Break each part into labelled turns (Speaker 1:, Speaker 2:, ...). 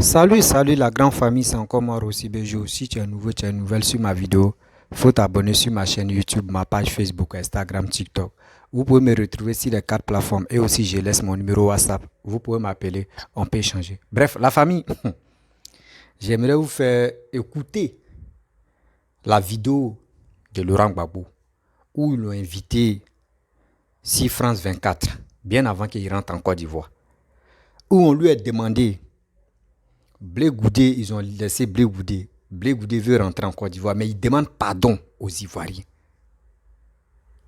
Speaker 1: Salut la grande famille, c'est encore moi Rossi Bejo. Si tu es nouveau, tu es nouvelle sur ma vidéo, faut t'abonner sur ma chaîne YouTube, ma page Facebook, Instagram, TikTok. Vous pouvez me retrouver sur les quatre plateformes et aussi je laisse mon numéro WhatsApp. Vous pouvez m'appeler, on peut échanger. Bref, la famille, j'aimerais vous faire écouter la vidéo de Laurent Gbagbo où ils l'ont invité sur France 24, bien avant qu'il rentre en Côte d'Ivoire, où on lui a demandé Blé Goudé, ils ont laissé Blé Goudé. Blé Goudé veut rentrer en Côte d'Ivoire, mais il demande pardon aux Ivoiriens.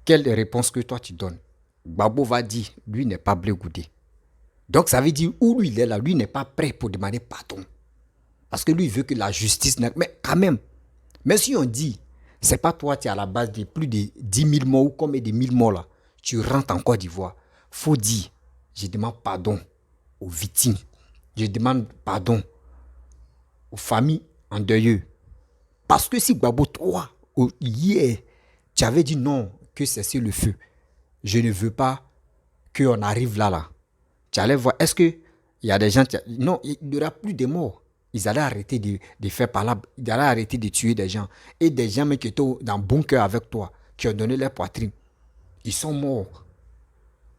Speaker 1: Quelle réponse que toi tu donnes? Gbagbo va dire, lui n'est pas Blé Goudé. Donc ça veut dire, où lui il est là, lui n'est pas prêt pour demander pardon. Parce que lui il veut que la justice... Mais quand même si on dit, c'est pas toi qui es à la base de plus de 10 000 morts ou combien de 1000 morts là, tu rentres en Côte d'Ivoire, faut dire, je demande pardon aux victimes. Je demande pardon aux familles endeuillées. Parce que si Gbagbo, toi, hier, tu avais dit non, que cesser le feu, je ne veux pas qu'on arrive là. Tu allais voir, est-ce qu'il y a des gens... Non, il n'y aura plus de morts. Ils allaient arrêter de faire par là, ils allaient arrêter de tuer des gens. Et des gens même qui étaient dans le bunker avec toi, qui ont donné leur poitrine, ils sont morts.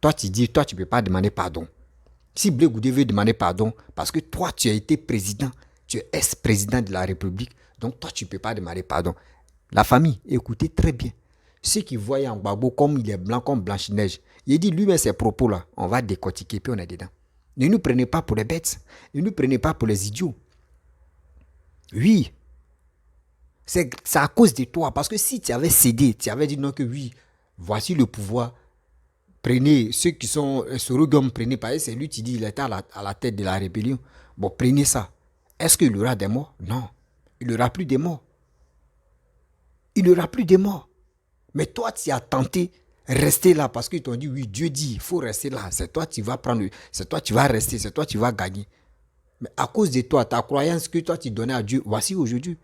Speaker 1: Toi, tu dis, toi, tu ne peux pas demander pardon. Si Blé Goudé veut demander pardon, parce que toi, tu as été président, tu es ex-président de la République, donc toi, tu ne peux pas demander pardon. La famille, écoutez très bien. Ceux qui voient en Gbagbo comme il est blanc, comme Blanche-Neige, il dit lui-même ces propos-là, on va décortiquer, puis on est dedans. Ne nous prenez pas pour les bêtes, ne nous prenez pas pour les idiots. Oui, c'est à cause de toi, parce que si tu avais cédé, tu avais dit non que oui, voici le pouvoir, prenez ceux qui sont Sorogum, prenez, parce que c'est lui qui dit il était à la tête de la rébellion. Bon, prenez ça. Est-ce qu'il y aura des morts? Non. Il n'y aura plus de morts. Il n'y aura plus de morts. Mais toi, tu as tenté rester là parce qu'ils t'ont dit oui, Dieu dit, il faut rester là. C'est toi qui vas prendre, c'est toi qui vas rester, c'est toi qui vas gagner. Mais à cause de toi, ta croyance que toi tu donnais à Dieu, voici aujourd'hui,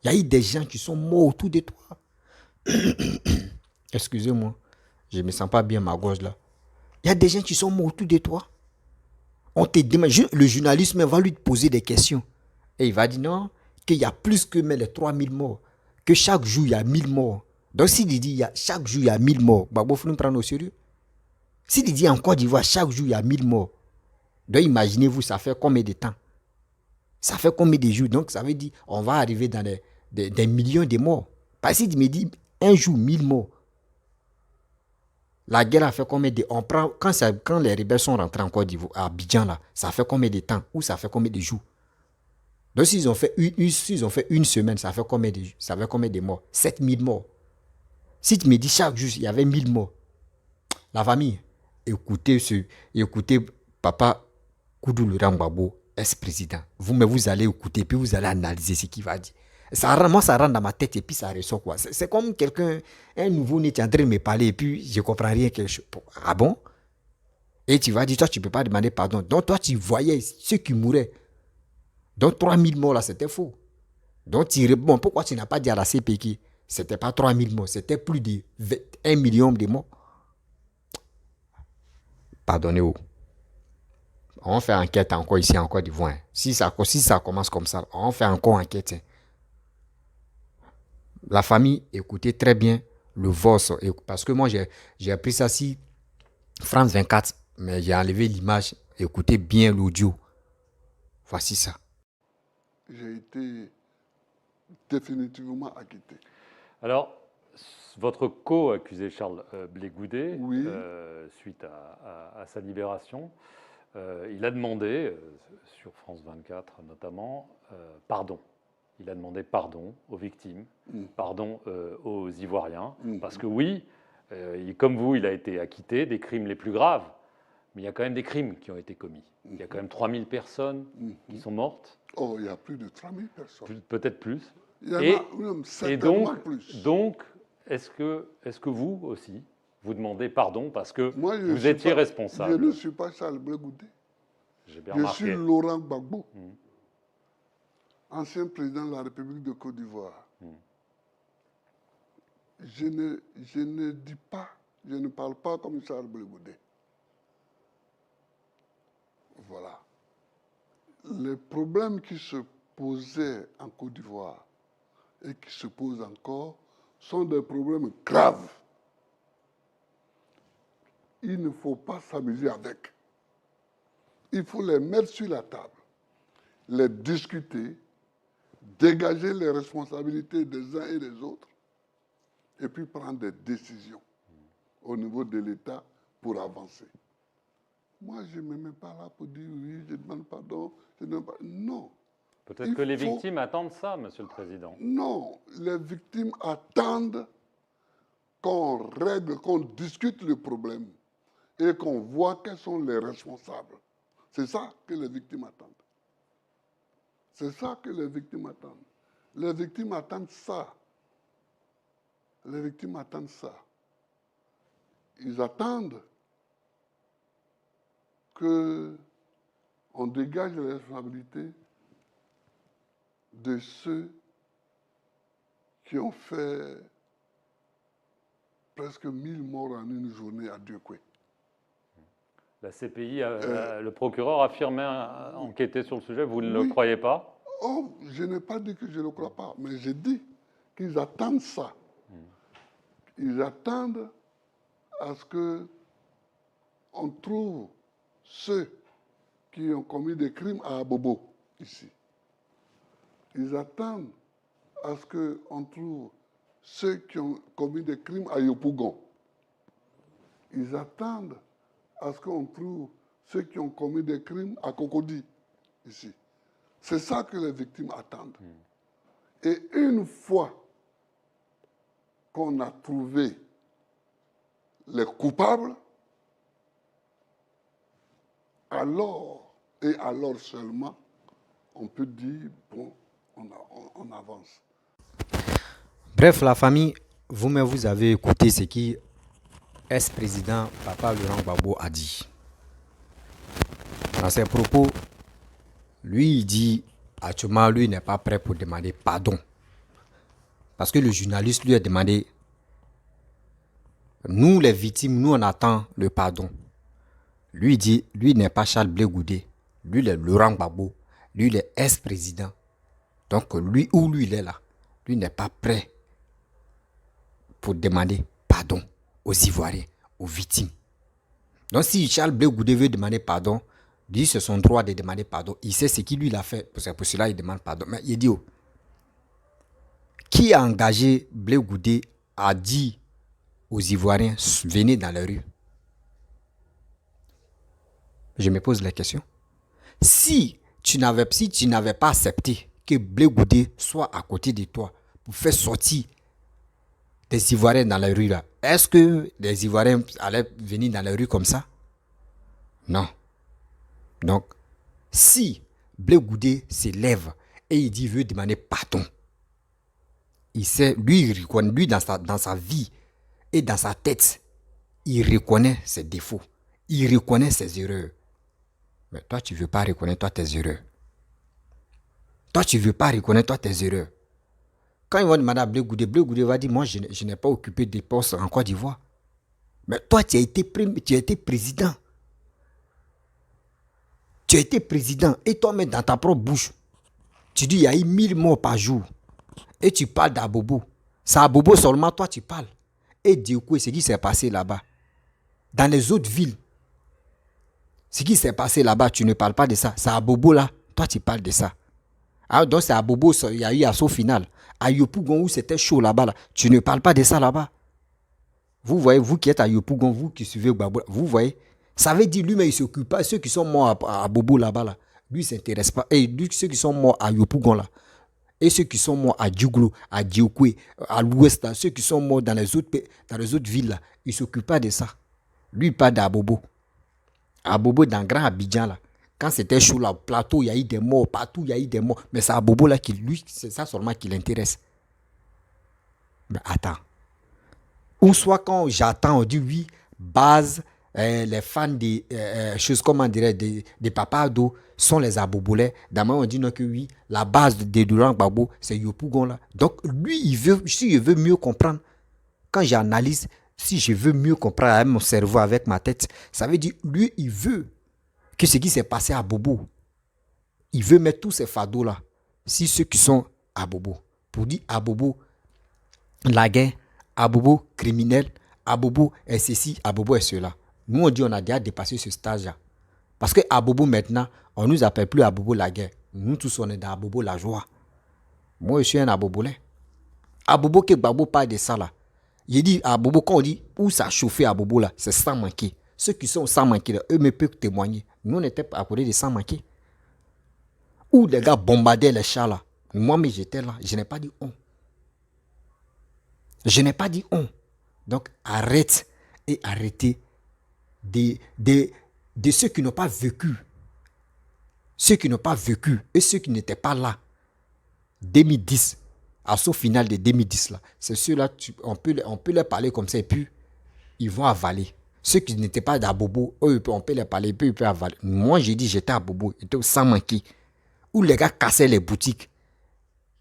Speaker 1: il y a eu des gens qui sont morts autour de toi. Excusez-moi, je ne me sens pas bien ma gorge là. Il y a des gens qui sont morts autour de toi. On te demande, le journaliste va lui poser des questions. Et il va dire non, qu'il y a plus que mais les 3 000 morts. Que chaque jour, il y a 1 000 morts. Donc s'il dit, chaque jour, il y a 1 000 morts, il faut nous prendre au sérieux. S'il dit en Côte d'Ivoire, chaque jour, il y a 1 000 morts. Donc imaginez-vous, ça fait combien de temps? Ça fait combien de jours? Donc ça veut dire, on va arriver dans des millions de morts. Parce qu'il me dit, un jour, 1 000 morts. La guerre a fait combien de... On prend, quand les rebelles sont rentrés en Côte d'Ivoire, à Abidjan, là, ça fait combien de temps? Ou ça fait combien de jours? Donc s'ils ont fait une semaine, ça fait combien de morts? 7 000 morts. Si tu me dis chaque jour, il y avait 1 000 morts. La famille, écoutez papa Koudou Laurent Gbagbo, ex-président. Vous allez écouter, puis vous allez analyser ce qu'il va dire. Moi, ça rentre dans ma tête et puis ça ressort quoi. C'est comme quelqu'un, un nouveau-né qui est en train de me parler et puis je ne comprends rien. Ah bon? Et tu vas dire, toi, tu ne peux pas demander pardon. Donc, toi, tu voyais ceux qui mouraient. Donc, 3 000 morts là, c'était faux. Donc, tu réponds, pourquoi tu n'as pas dit à la CPK? C'était pas 3 000 morts, c'était plus de 1 million de morts. Pardonnez-vous. On fait enquête encore ici en Côte d'Ivoire. Si ça commence comme ça, on fait encore enquête. La famille, écoutez très bien le VOS. Parce que moi, j'ai pris ça si France 24, mais j'ai enlevé l'image. Écoutez bien l'audio. Voici ça.
Speaker 2: J'ai été définitivement acquitté.
Speaker 3: Alors, votre co-accusé Charles Blé Goudé,
Speaker 2: Oui.
Speaker 3: Suite à sa libération, il a demandé, sur France 24 notamment, pardon. Il a demandé pardon aux victimes, pardon aux Ivoiriens, parce que oui, comme vous, il a été acquitté des crimes les plus graves, mais il y a quand même des crimes qui ont été commis. Il y a quand même 3000 personnes qui sont mortes.
Speaker 2: Oh, il y a plus de 3000 personnes.
Speaker 3: Peut-être plus.
Speaker 2: Il y en a même certainement plus.
Speaker 3: Donc, est-ce que vous aussi, vous demandez pardon parce que
Speaker 2: Moi,
Speaker 3: vous étiez responsable?
Speaker 2: Je ne suis pas Charles Blé Goudé.
Speaker 3: J'ai bien
Speaker 2: Je
Speaker 3: remarqué.
Speaker 2: suis Laurent Gbagbo, ancien président de la République de Côte d'Ivoire. Je ne dis pas, je ne parle pas comme Charles Blé Goudé. Voilà. les problèmes qui se posaient en Côte d'Ivoire et qui se posent encore sont des problèmes graves. Il ne faut pas s'amuser avec. Il faut les mettre sur la table, les discuter, dégager les responsabilités des uns et des autres, et puis prendre des décisions au niveau de l'État pour avancer. Moi, je ne me mets pas là pour dire oui, je demande pardon, je demande pas. Non.
Speaker 3: Peut-être que les victimes attendent ça, Monsieur le Président.
Speaker 2: Non, les victimes attendent qu'on règle, qu'on discute le problème et qu'on voit quels sont les responsables. C'est ça que les victimes attendent. C'est ça que les victimes attendent. Les victimes attendent ça. Les victimes attendent ça. Ils attendent qu'on dégage les responsabilités de ceux qui ont fait presque 1000 morts en une journée à Dieucoué.
Speaker 3: La CPI, le procureur a affirmé enquêter sur le sujet. Vous ne le croyez pas?
Speaker 2: Oh, je n'ai pas dit que je ne le crois pas, mais j'ai dit qu'ils attendent ça. Ils attendent à ce qu'on trouve ceux qui ont commis des crimes à Abobo, ici. Ils attendent à ce qu'on trouve ceux qui ont commis des crimes à Yopougon. Ils attendent à ce qu'on trouve ceux qui ont commis des crimes à Cocody, ici. C'est ça que les victimes attendent. Et une fois qu'on a trouvé les coupables, alors, et alors seulement, on peut dire, bon, on avance.
Speaker 1: Bref, la famille, vous-même, vous avez écouté ce qui ex-président Papa Laurent Gbagbo a dit. Dans ses propos, lui, il dit, actuellement, lui n'est pas prêt pour demander pardon. Parce que le journaliste lui a demandé, nous les victimes, nous on attend le pardon. Lui dit, lui n'est pas Charles Blé Goudé, lui il est Laurent Gbagbo, lui il est ex-président. Donc lui il est là, lui n'est pas prêt pour demander pardon aux Ivoiriens, aux victimes. Donc si Charles Blé Goudé veut demander pardon, lui c'est son droit de demander pardon. Il sait ce qu'il lui a fait, c'est pour cela il demande pardon. Mais il dit, oh, qui a engagé Blé Goudé à dire aux Ivoiriens, venez dans la rue? Je me pose la question. Si tu n'avais pas accepté que Blé Goudé soit à côté de toi pour faire sortir des Ivoiriens dans la rue là, est-ce que les Ivoiriens allaient venir dans la rue comme ça? Non. Donc, si Blé Goudé se lève et il dit il veut demander pardon, il sait, lui dans sa vie et dans sa tête, il reconnaît ses défauts, il reconnaît ses erreurs. Mais toi, tu ne veux pas reconnaître toi tes erreurs. Toi, tu ne veux pas reconnaître toi tes erreurs. Quand ils vont demander à Blé Goudé va dire, moi, je n'ai pas occupé de postes en Côte d'Ivoire. Mais toi, tu as été président. Tu as été président. Et toi-même, dans ta propre bouche, tu dis, il y a eu 1000 morts par jour. Et tu parles d'Abobo. C'est Abobo seulement, toi, tu parles. Et Dieucoué, ce qui s'est passé là-bas. Dans les autres villes, ce qui s'est passé là-bas, tu ne parles pas de ça. C'est à Bobo là, toi tu parles de ça. Alors donc c'est à Bobo, il y a eu assaut final. À Yopougon où c'était chaud là-bas, là, tu ne parles pas de ça là-bas. Vous voyez, vous qui êtes à Yopougon, vous qui suivez Gbagbo, vous voyez, ça veut dire lui-même il ne s'occupe pas. Ceux qui sont morts à Bobo là-bas, là, lui il ne s'intéresse pas. Et lui, ceux qui sont morts à Yopougon là, et ceux qui sont morts à Djouglo, à Dieucoué, à l'ouest, ceux qui sont morts dans les autres villes là, il ne s'occupe pas de ça. Lui il parle d'Abobo. À Bobo dans Grand Abidjan là, quand c'était chaud là, au plateau, il y a eu des morts, partout il y a eu des morts. Mais c'est à Bobo là qui, lui, c'est ça seulement qui l'intéresse. Mais attends. Ou soit quand j'attends, on dit oui, base, les fans des choses, comment dirait, des Papado sont les Abobolais. D'abord on dit non que oui, la base de Laurent Gbagbo, c'est Yopougon là. Donc lui, si il veut mieux comprendre, quand j'analyse, si je veux mieux comprendre avec mon cerveau, avec ma tête, ça veut dire, lui, il veut que ce qui s'est passé à Bobo, il veut mettre tous ces fardeaux-là sur ceux qui sont à Bobo. Pour dire à Bobo, la guerre, à Bobo, criminel, à Bobo est ceci, à Bobo est cela. Nous, on dit on a déjà dépassé ce stage-là. Parce que à Bobo, maintenant, on ne nous appelle plus à Bobo la guerre. Nous tous, on est dans à Bobo la joie. Moi, je suis un Abobolais. À Bobo, que Babo parle de ça là. Il dit à Bobo, quand on dit où ça chauffait à Bobo là, c'est sans manquer. Ceux qui sont sans manquer là, eux me peuvent témoigner. Nous, on était à côté de sans manquer. Où les gars bombardaient les chats là. Moi, mais j'étais là. Je n'ai pas dit on. Je n'ai pas dit on. Donc, arrête et arrêtez de ceux qui n'ont pas vécu. Ceux qui n'ont pas vécu et ceux qui n'étaient pas là. 2010, à ce final de 2010 là, c'est ceux-là, on peut leur parler comme ça et puis ils vont avaler. Ceux qui n'étaient pas à Bobo, eux, on peut leur parler et puis ils peuvent avaler. Moi, j'ai dit j'étais à Bobo, j'étais au sans manquer. Où les gars cassaient les boutiques.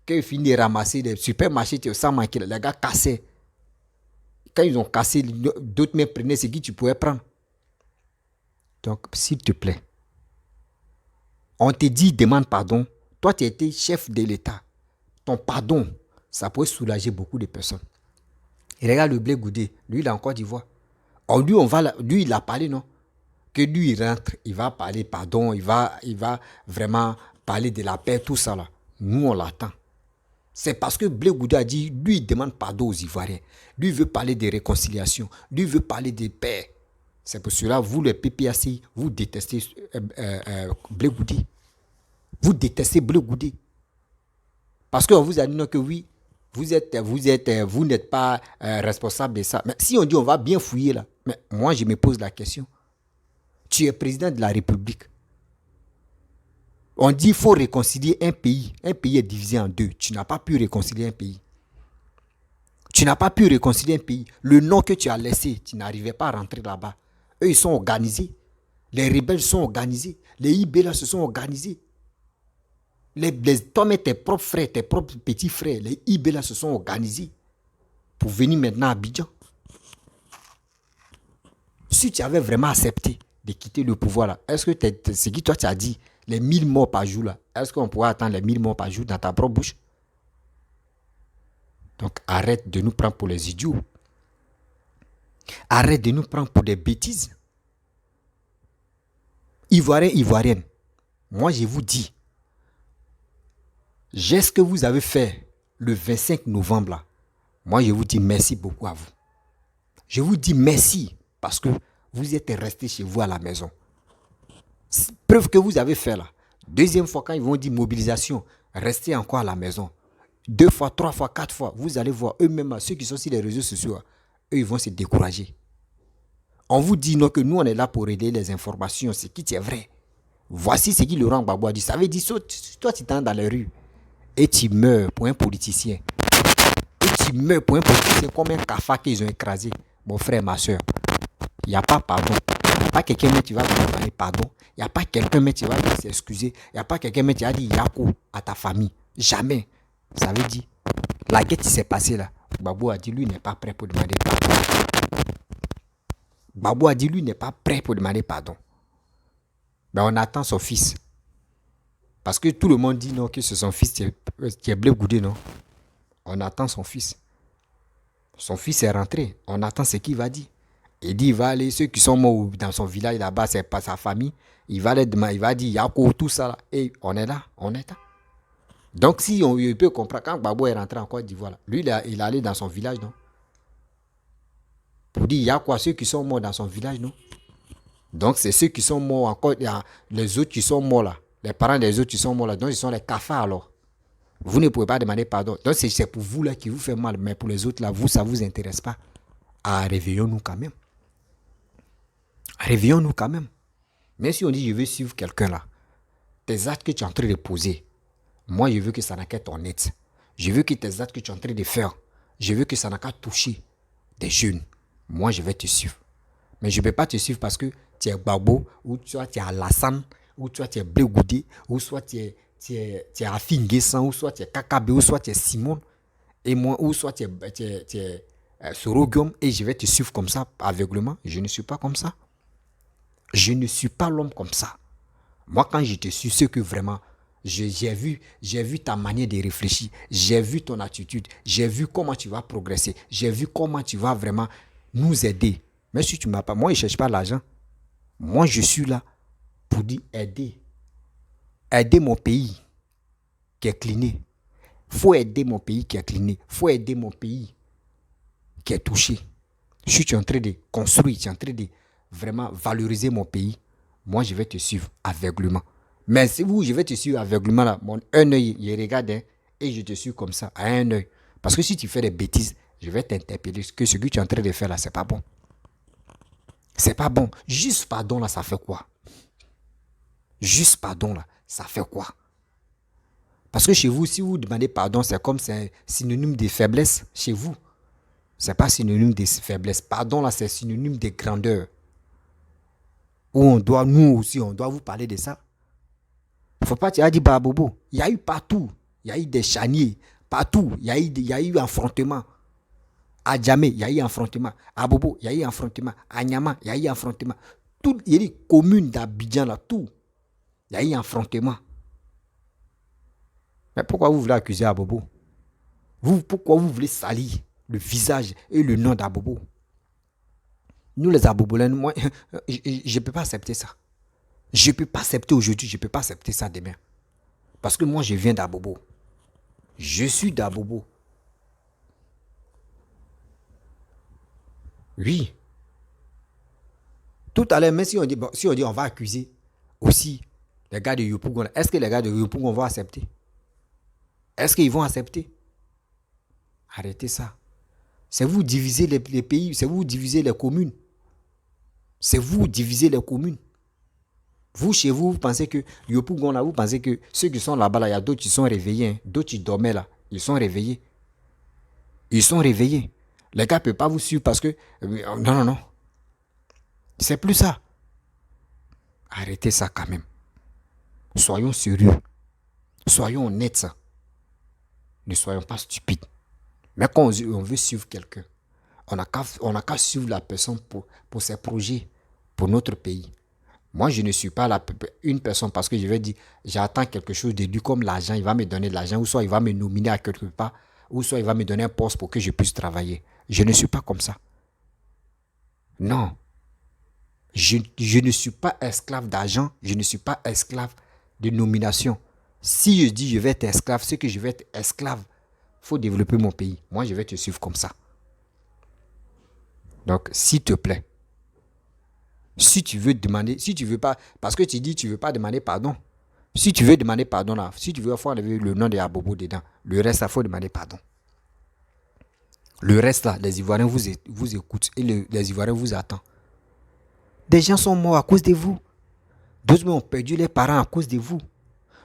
Speaker 1: Quand ils finissent de ramasser les supermarchés, tu es au sans manquer, les gars cassaient. Quand ils ont cassé, d'autres même prenaient ce que tu pouvais prendre. Donc, s'il te plaît, on te dit demande pardon. Toi, tu étais chef de l'État. Ton pardon, ça pourrait soulager beaucoup de personnes. Et regarde le Blé Goudé, lui, il est en Côte d'Ivoire. Lui, il a parlé, non? Que lui, il rentre, il va parler pardon, il va vraiment parler de la paix, tout ça là. Nous, on l'attend. C'est parce que Blé Goudé a dit, lui, il demande pardon aux Ivoiriens. Lui, il veut parler de réconciliation. Lui, il veut parler de paix. C'est pour cela, vous, le PPAC, vous détestez Blé Goudé. Vous détestez Blé Goudé. Parce qu'on vous a dit non, que oui, vous n'êtes pas responsable de ça. Mais si on dit on va bien fouiller là, mais moi je me pose la question. Tu es président de la République. On dit qu'il faut réconcilier un pays. Un pays est divisé en deux. Tu n'as pas pu réconcilier un pays. Tu n'as pas pu réconcilier un pays. Le nom que tu as laissé, tu n'arrivais pas à rentrer là-bas. Eux, ils sont organisés. Les rebelles sont organisés. Les IB là se sont organisés. Toi, mais tes propres frères, tes propres petits frères, les IB là se sont organisés pour venir maintenant à Abidjan. Si tu avais vraiment accepté de quitter le pouvoir là, est-ce que ce que toi tu as dit, les 1000 morts par jour là, est-ce qu'on pourrait attendre les 1000 morts par jour dans ta propre bouche? Donc arrête de nous prendre pour les idiots. Arrête de nous prendre pour des bêtises. Ivoiriens, Ivoiriennes, moi je vous dis, ce que vous avez fait le 25 novembre là, moi je vous dis merci beaucoup à vous. Je vous dis merci parce que vous êtes restés chez vous à la maison. Preuve que vous avez fait là. Deuxième fois quand ils vont dire mobilisation, restez encore à la maison. 2 fois, 3 fois, 4 fois, vous allez voir eux-mêmes, ceux qui sont sur les réseaux sociaux, eux ils vont se décourager. On vous dit non que nous on est là pour aider les informations, ce qui est vrai. Voici ce que Laurent Gbagbo a dit. Ça veut dire, toi tu t'en dans les rues. Et tu meurs pour un politicien. Et tu meurs pour un politicien comme un cafard qu'ils ont écrasé. Mon frère, ma soeur, il n'y a pas pardon. Il n'y a pas quelqu'un mais tu vas demander pardon. Il n'y a pas quelqu'un mais tu vas s'excuser. Il n'y a pas quelqu'un mais tu vas dire Yako à ta famille. Jamais. Ça veut dire, la guerre qui s'est passée là, Gbagbo a dit lui n'est pas prêt pour demander pardon. Gbagbo a dit lui n'est pas prêt pour demander pardon. Ben on attend son fils. Parce que tout le monde dit non, que c'est son fils qui est Blé Goudé, non. On attend son fils. Son fils est rentré. On attend ce qu'il va dire. Il dit, il va aller, ceux qui sont morts dans son village là-bas, c'est pas sa famille. Il va dire, Yako, tout ça là. Et on est là, on est là. Donc si il peut comprendre, quand Gbagbo est rentré en Côte d'Ivoire, lui, il est allé dans son village, non. Pour dire, il y a quoi, ceux qui sont morts dans son village, non. Donc c'est ceux qui sont morts encore, il y a les autres qui sont morts là. Les parents des autres qui sont morts là, donc ils sont les cafards alors. Vous ne pouvez pas demander pardon. Donc c'est pour vous là qui vous fait mal, mais pour les autres là, vous, ça ne vous intéresse pas. Ah, réveillons-nous quand même. Réveillons-nous quand même. Même si on dit je veux suivre quelqu'un là, tes actes que tu es en train de poser, moi je veux que ça n'a qu'à être honnête. Je veux que tes actes que tu es en train de faire, je veux que ça n'a qu'à toucher des jeunes. Moi je vais te suivre. Mais je ne peux pas te suivre parce que tu es Gbagbo, ou soit tu es Alassane, ou soit tu es Blé Goudé, ou soit tu es Afin Guessan, ou soit tu es Kakabe, ou soit tu es Simone, et moi, ou soit tu es Sorogium, et je vais te suivre comme ça, aveuglement. Je ne suis pas comme ça. Je ne suis pas l'homme comme ça. Moi, quand je te suis, c'est que vraiment, J'ai vu ta manière de réfléchir. J'ai vu ton attitude. J'ai vu comment tu vas progresser. J'ai vu comment tu vas vraiment nous aider. Mais si tu ne m'as pas, moi, je ne cherche pas l'argent. Moi, je suis là pour dire aider. Aider mon pays qui est cliné. Il faut aider mon pays qui est cliné. Il faut aider mon pays qui est touché. Si tu es en train de construire, tu es en train de vraiment valoriser mon pays, moi, je vais te suivre aveuglement. Mais si je vais te suivre aveuglement, là, un œil, il regarde, hein, et je te suis comme ça, à un œil. Parce que si tu fais des bêtises, je vais t'interpeller. Que ce que tu es en train de faire là, c'est pas bon. C'est pas bon. Juste pardon là, ça fait quoi? Juste pardon là, ça fait quoi? Parce que chez vous, si vous demandez pardon, c'est comme c'est synonyme de faiblesse chez vous. C'est pas synonyme de faiblesse. Pardon là, c'est synonyme de grandeur. Où on doit, nous aussi, on doit vous parler de ça. Faut pas dire bah bobo. Il y a eu partout. Il y a eu des chaniers. Partout. Il y a eu affrontement. À Djamé, il y a eu affrontement. À Bobo, il y a eu affrontement. À Nyama, il y a eu affrontement. Tout, il y a des communes d'Abidjan là, tout. Il y a eu affrontement. Mais pourquoi vous voulez accuser Abobo? Pourquoi vous voulez salir le visage et le nom d'Abobo? Nous les Abobolènes, moi, je ne peux pas accepter ça. Je ne peux pas accepter aujourd'hui, je ne peux pas accepter ça demain. Parce que moi, je viens d'Abobo. Je suis d'Abobo. Oui. Tout à l'heure, même si on dit, bon, on va accuser aussi les gars de Yopougon, est-ce que les gars de Yopougon vont accepter? Est-ce qu'ils vont accepter? Arrêtez ça. C'est vous diviser les pays, c'est vous diviser les communes. C'est vous diviser les communes. Vous, chez vous, vous pensez que Yopougon, là, vous pensez que ceux qui sont là-bas, là, il y a d'autres qui sont réveillés. Hein. D'autres qui dormaient là. Ils sont réveillés. Ils sont réveillés. Les gars ne peuvent pas vous suivre parce que... non. C'est plus ça. Arrêtez ça quand même. Soyons sérieux. Soyons honnêtes. Ça. Ne soyons pas stupides. Mais quand on veut suivre quelqu'un, on n'a qu'à suivre la personne pour ses projets, pour notre pays. Moi, je ne suis pas une personne parce que je vais dire, j'attends quelque chose de lui comme l'argent, il va me donner de l'argent, ou soit il va me nominer à quelque part, ou soit il va me donner un poste pour que je puisse travailler. Je ne suis pas comme ça. Non. Je ne suis pas esclave d'argent, je ne suis pas esclave de nomination. Si je dis je vais être esclave, c'est que je vais être esclave. Il faut développer mon pays. Moi, je vais te suivre comme ça. Donc, s'il te plaît, si tu veux demander, si tu veux pas, parce que tu dis tu veux pas demander pardon. Si tu veux demander pardon là, si tu veux, il faut enlever le nom de Abobo dedans. Le reste, il faut demander pardon. Le reste là, les Ivoiriens vous écoutent et les Ivoiriens vous attendent. Des gens sont morts à cause de vous. D'autres même ont perdu les parents à cause de vous.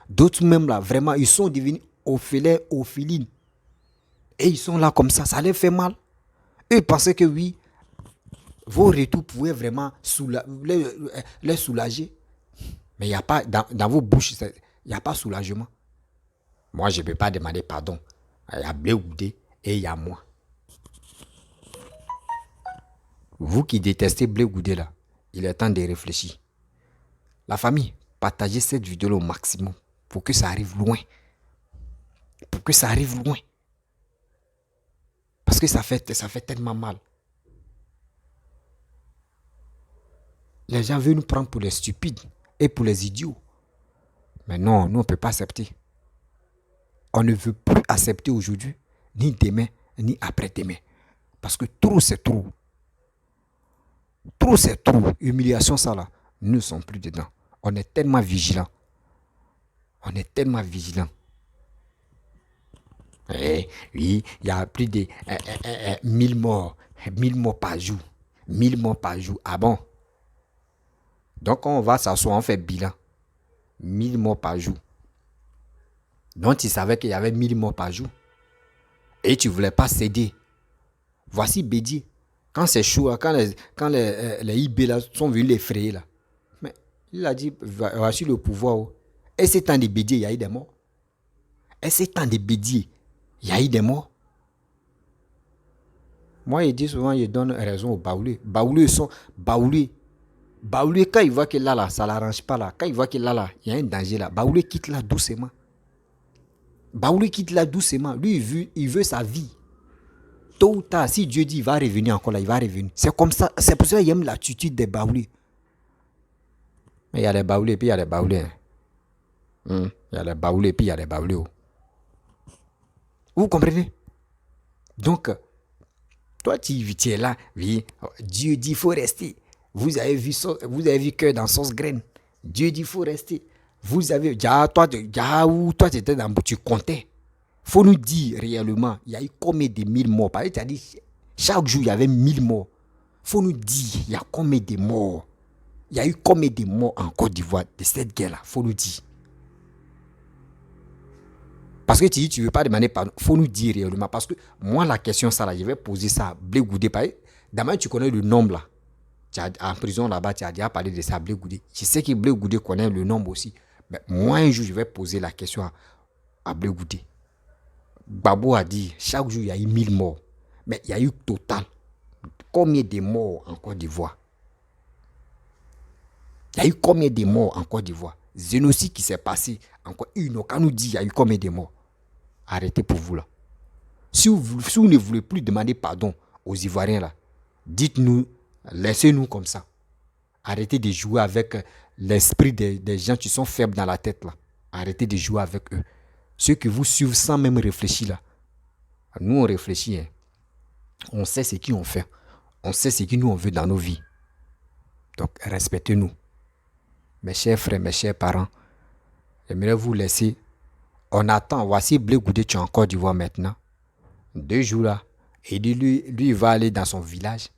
Speaker 1: D'autres même là, vraiment, ils sont devenus orphelins. Et ils sont là comme ça les fait mal. Eux, ils pensaient que oui, vos retours pouvaient vraiment les soulager. Mais il n'y a pas, dans vos bouches, il n'y a pas soulagement. Moi, je ne peux pas demander pardon. Il y a Blé Goudé et il y a moi. Vous qui détestez Blé Goudé là, il est temps de réfléchir. La famille, partagez cette vidéo au maximum pour que ça arrive loin. Pour que ça arrive loin. Parce que ça fait tellement mal. Les gens veulent nous prendre pour les stupides et pour les idiots. Mais non, nous on ne peut pas accepter. On ne veut plus accepter aujourd'hui, ni demain, ni après-demain. Parce que trop c'est trop. Trop c'est trop. Humiliation ça là, nous ne sommes plus dedans. On est tellement vigilants. On est tellement vigilants. Oui, il y a plus de 1000 morts. 1000 morts par jour. 1000 morts par jour. Ah bon? Donc on va s'asseoir, on fait bilan. 1000 morts par jour. Donc tu savais qu'il y avait 1000 morts par jour. Et tu ne voulais pas céder. Voici Bédier. Quand c'est chaud, quand les IB là, sont venus l'effrayer là. Mais il a dit, voici le pouvoir. Et c'est temps de Bédier, il y a eu des morts. Et c'est temps de Bédier, il y a eu des morts. Moi, il dit souvent, il donne raison aux Baoulés. Baoulés sont Baoulés. Baoulé, quand il voit que là, ça ne l'arrange pas là. Quand il voit que là, il y a un danger là. Baoulé quitte là doucement. Baoulé quitte là doucement. Lui, il veut sa vie. Tôt ou tard, si Dieu dit il va revenir encore là, il va revenir. C'est comme ça. C'est pour ça qu'il aime l'attitude des Baoulés. Mais il y a les Baoulés, puis il y a les Baoulés. Il y a les Baoulés, puis il y a les Baoulés. Vous comprenez? Donc, toi, tu es là. Oui, Dieu dit il faut rester. Vous avez vu que dans sauce graine. Dieu dit il faut rester. Vous avez. Toi, tu étais dans. Tu comptais. Il faut nous dire réellement, il y a eu combien de 1000 morts? Parce que tu as dit, chaque jour, il y avait 1000 morts. Il faut nous dire, il y a combien de morts? Il y a eu combien de morts en Côte d'Ivoire de cette guerre-là? Il faut nous dire. Parce que tu dis, tu ne veux pas demander pardon. Il faut nous dire réellement. Parce que moi, la question, ça, là, je vais poser ça à Blé Goudé. D'abord, tu connais le nombre, là. En prison, là-bas, tu as déjà parlé de ça à Blé Goudé. Je sais que Blé Goudé connaît le nombre aussi. Mais moi, un jour, je vais poser la question à Blé Goudé. Babo a dit, chaque jour, il y a eu 1000 morts. Mais il y a eu total. Combien de morts en Côte d'Ivoire? Il y a eu combien de morts en Côte d'Ivoire? Génocide qui s'est passé. Encore une. Quand nous dit, il y a eu combien de morts? Arrêtez pour vous là. Si vous ne voulez plus demander pardon aux Ivoiriens là, dites-nous, laissez-nous comme ça. Arrêtez de jouer avec l'esprit des gens qui sont faibles dans la tête là. Arrêtez de jouer avec eux. Ceux qui vous suivent sans même réfléchir là. Nous on réfléchit. Hein. On sait ce qu'on fait. On sait ce que nous on veut dans nos vies. Donc respectez-nous. Mes chers frères, mes chers parents, j'aimerais vous laisser. On attend. Voici Blé Goudé, tu es en Côte d'Ivoire maintenant. 2 jours là. Et lui, il va aller dans son village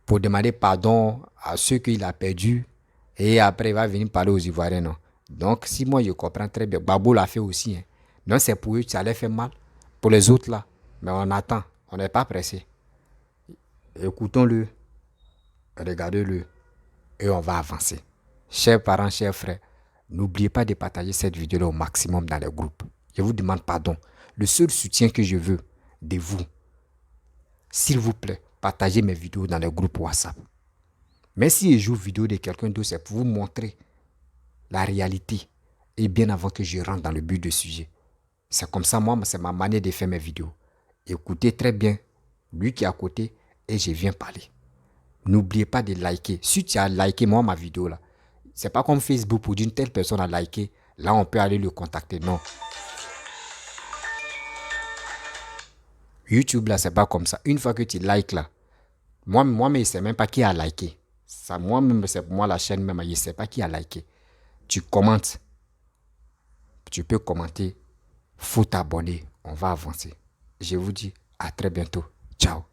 Speaker 1: pour demander pardon à ceux qu'il a perdus. Et après, il va venir parler aux Ivoiriens. Non. Donc, si moi, je comprends très bien, Babo l'a fait aussi. Hein. Donc, c'est pour eux, ça les fait mal. Pour les autres, là. Mais on attend. On n'est pas pressé. Écoutons-le. Regardez-le. Et on va avancer. Chers parents, chers frères, n'oubliez pas de partager cette vidéo au maximum dans les groupes. Je vous demande pardon. Le seul soutien que je veux de vous, s'il vous plaît, partagez mes vidéos dans les groupes WhatsApp. Mais si je joue vidéo de quelqu'un d'autre, c'est pour vous montrer la réalité. Et bien avant que je rentre dans le but du sujet. C'est comme ça, moi, c'est ma manière de faire mes vidéos. Écoutez très bien lui qui est à côté et je viens parler. N'oubliez pas de liker. Si tu as liké moi ma vidéo là, c'est pas comme Facebook pour dire une telle personne a liké. Là, on peut aller le contacter. Non. YouTube là, c'est pas comme ça. Une fois que tu likes là, moi-même, je ne sais même pas qui a liké. Ça, moi-même, c'est moi la chaîne même, je ne sais pas qui a liké. Tu commentes. Tu peux commenter. Faut t'abonner. On va avancer. Je vous dis à très bientôt. Ciao.